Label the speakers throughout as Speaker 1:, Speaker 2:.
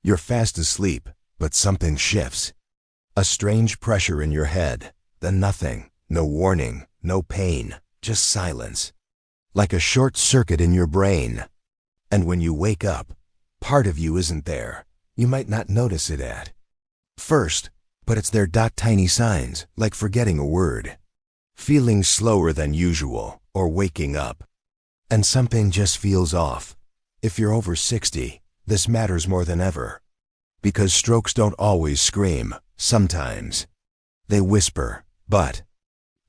Speaker 1: You're fast asleep, but something shifts. A strange pressure in your head, then nothing, no warning, no pain, just silence. Like a short circuit in your brain. And when you wake up, part of you isn't there. You might not notice it at first, but it's there. Tiny signs, like forgetting a word, feeling slower than usual, or waking up. And something just feels off. If you're over 60, this matters more than ever. Because strokes don't always scream, sometimes they whisper. But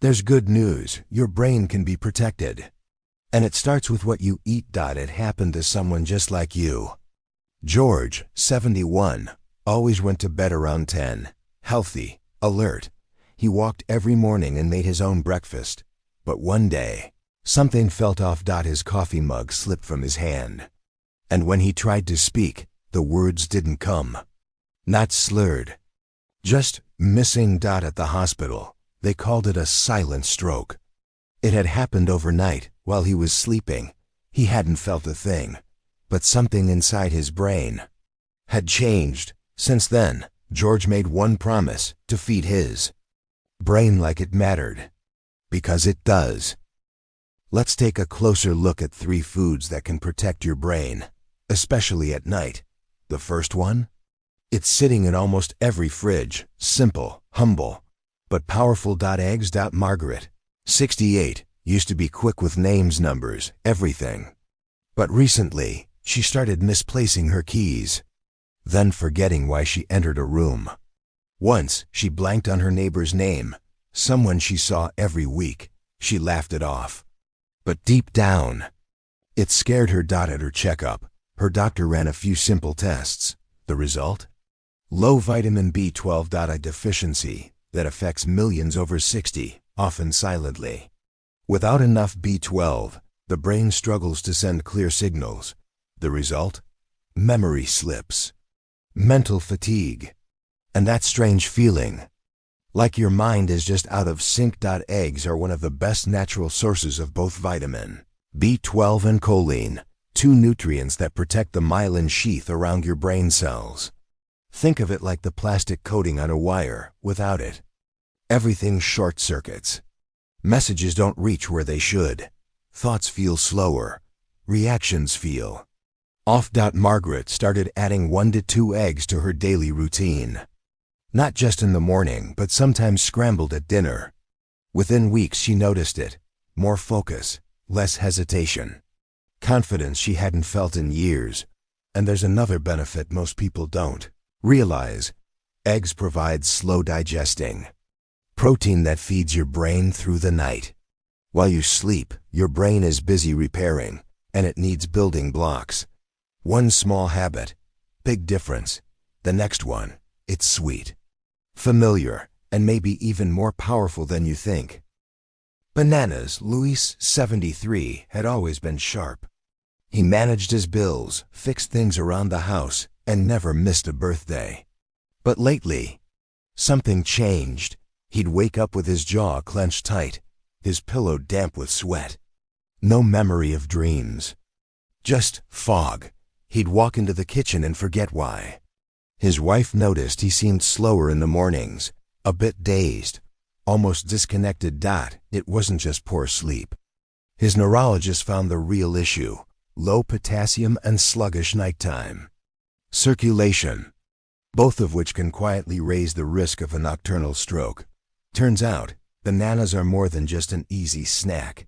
Speaker 1: there's good news, your brain can be protected. And it starts with what you eat. It happened to someone just like you. George, 71, always went to bed around 10, healthy, alert. He walked every morning and made his own breakfast. But one day, something felt off. His coffee mug slipped from his hand. And when he tried to speak, the words didn't come. Not slurred. Just missing. At the hospital, they called it a silent stroke. It had happened overnight, while he was sleeping. He hadn't felt a thing. But something inside his brain had changed. Since then, George made one promise: to feed his brain like it mattered. Because it does. Let's take a closer look at 3 foods that can protect your brain, especially at night. The first one? It's sitting in almost every fridge. Simple, humble, but powerful. Eggs. Margaret, 68, used to be quick with names, numbers, everything. But recently, she started misplacing her keys, then forgetting why she entered a room. Once, she blanked on her neighbor's name, someone she saw every week. She laughed it off. But deep down, it scared her. At her checkup, her doctor ran a few simple tests. The result? Low vitamin B12. A deficiency that affects millions over 60, often silently. Without enough B12, the brain struggles to send clear signals. The result? Memory slips, mental fatigue, and that strange feeling, like your mind is just out of sync. Eggs are one of the best natural sources of both vitamin B12 and choline, 2 nutrients that protect the myelin sheath around your brain cells. Think of it like the plastic coating on a wire. Without it, everything short circuits. Messages don't reach where they should. Thoughts feel slower. Reactions feel off. Margaret started adding 1 to 2 eggs to her daily routine. Not just in the morning, but sometimes scrambled at dinner. Within weeks, she noticed it. More focus, less hesitation, confidence she hadn't felt in years. And there's another benefit most people don't realize. Eggs provide slow digesting protein that feeds your brain through the night. While you sleep, your brain is busy repairing, and it needs building blocks. One small habit, big difference. The next one, it's sweet, familiar, and maybe even more powerful than you think. Bananas. Luis, 73, had always been sharp. He managed his bills, fixed things around the house, and never missed a birthday. But lately, something changed. He'd wake up with his jaw clenched tight, his pillow damp with sweat. No memory of dreams. Just fog. He'd walk into the kitchen and forget why. His wife noticed he seemed slower in the mornings, a bit dazed, almost disconnected. It wasn't just poor sleep. His neurologist found the real issue: low potassium and sluggish nighttime circulation, both of which can quietly raise the risk of a nocturnal stroke. Turns out, bananas are more than just an easy snack.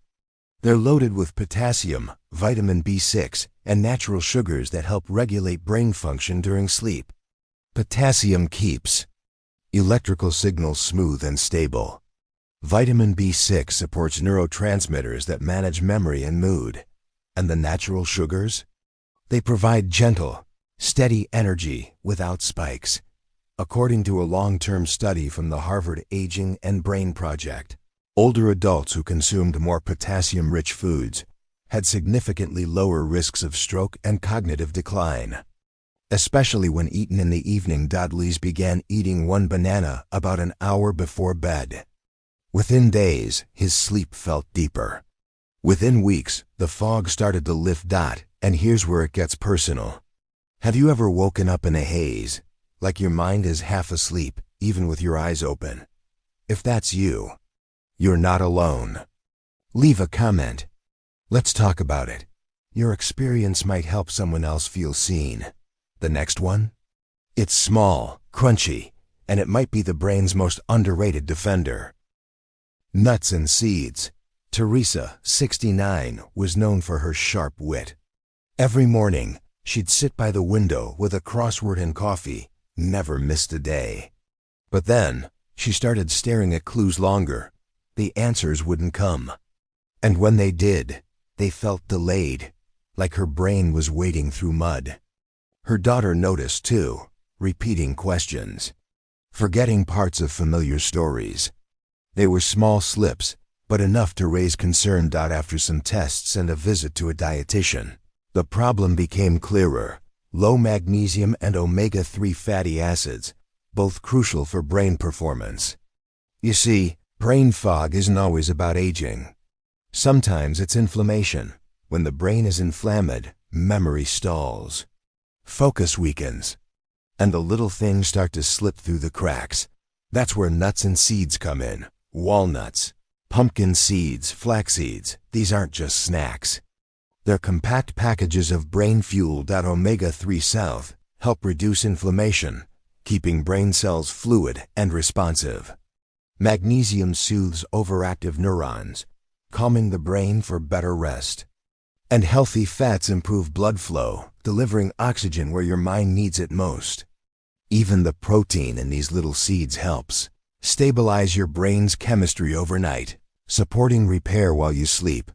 Speaker 1: They're loaded with potassium, vitamin B6, and natural sugars that help regulate brain function during sleep. Potassium keeps electrical signals smooth and stable. Vitamin B6 supports neurotransmitters that manage memory and mood. And the natural sugars? They provide gentle, steady energy without spikes. According to a long-term study from the Harvard Aging and Brain Project, older adults who consumed more potassium-rich foods had significantly lower risks of stroke and cognitive decline, especially when eaten in the evening. Luis began eating 1 banana about an hour before bed. Within days, his sleep felt deeper. Within weeks, the fog started to lift. And here's where it gets personal. Have you ever woken up in a haze, like your mind is half asleep, even with your eyes open? If that's you, you're not alone. Leave a comment. Let's talk about it. Your experience might help someone else feel seen. The next one? It's small, crunchy, and it might be the brain's most underrated defender. Nuts and seeds. Teresa, 69, was known for her sharp wit. Every morning, she'd sit by the window with a crossword and coffee, never missed a day. But then, she started staring at clues longer. The answers wouldn't come. And when they did, they felt delayed, like her brain was wading through mud. Her daughter noticed too, repeating questions, forgetting parts of familiar stories. They were small slips, but enough to raise concern. After some tests and a visit to a dietitian, the problem became clearer: low magnesium and omega-3 fatty acids, both crucial for brain performance. You see, brain fog isn't always about aging. Sometimes it's inflammation. When the brain is inflamed, memory stalls, focus weakens, and the little things start to slip through the cracks. That's where nuts and seeds come in. Walnuts, pumpkin seeds, flax seeds. These aren't just snacks. They're compact packages of brain fuel. Omega-3 South help reduce inflammation, keeping brain cells fluid and responsive. Magnesium soothes overactive neurons, calming the brain for better rest. And healthy fats improve blood flow, delivering oxygen where your mind needs it most. Even the protein in these little seeds helps stabilize your brain's chemistry overnight, supporting repair while you sleep.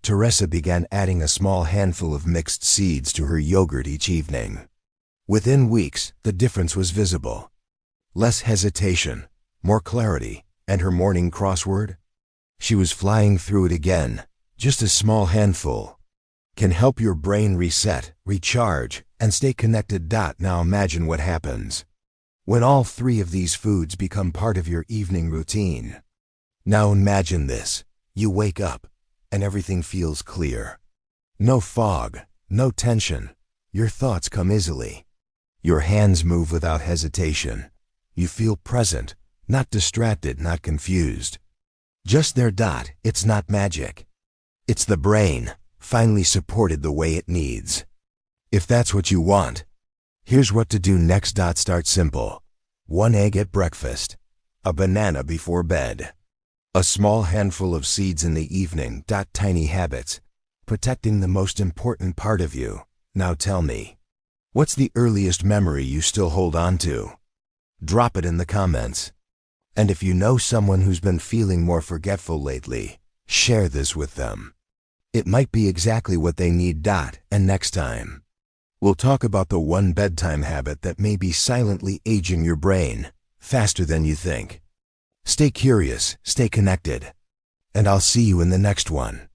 Speaker 1: Teresa began adding a small handful of mixed seeds to her yogurt each evening. Within weeks, the difference was visible. Less hesitation, more clarity, and her morning crossword? She was flying through it again. Just a small handful can help your brain reset, recharge, and stay connected. Now imagine what happens when all three of these foods become part of your evening routine. Now imagine this. You wake up, and everything feels clear. No fog, no tension. Your thoughts come easily. Your hands move without hesitation. You feel present, not distracted, not confused. Just there. It's not magic. It's the brain, finally supported the way it needs. If that's what you want, here's what to do next. Start simple. 1 egg at breakfast, a banana before bed, a small handful of seeds in the evening. Tiny habits, protecting the most important part of you. Now tell me, what's the earliest memory you still hold on to? Drop it in the comments. And if you know someone who's been feeling more forgetful lately, share this with them. It might be exactly what they need. And next time, we'll talk about the one bedtime habit that may be silently aging your brain faster than you think. Stay curious, stay connected, and I'll see you in the next one.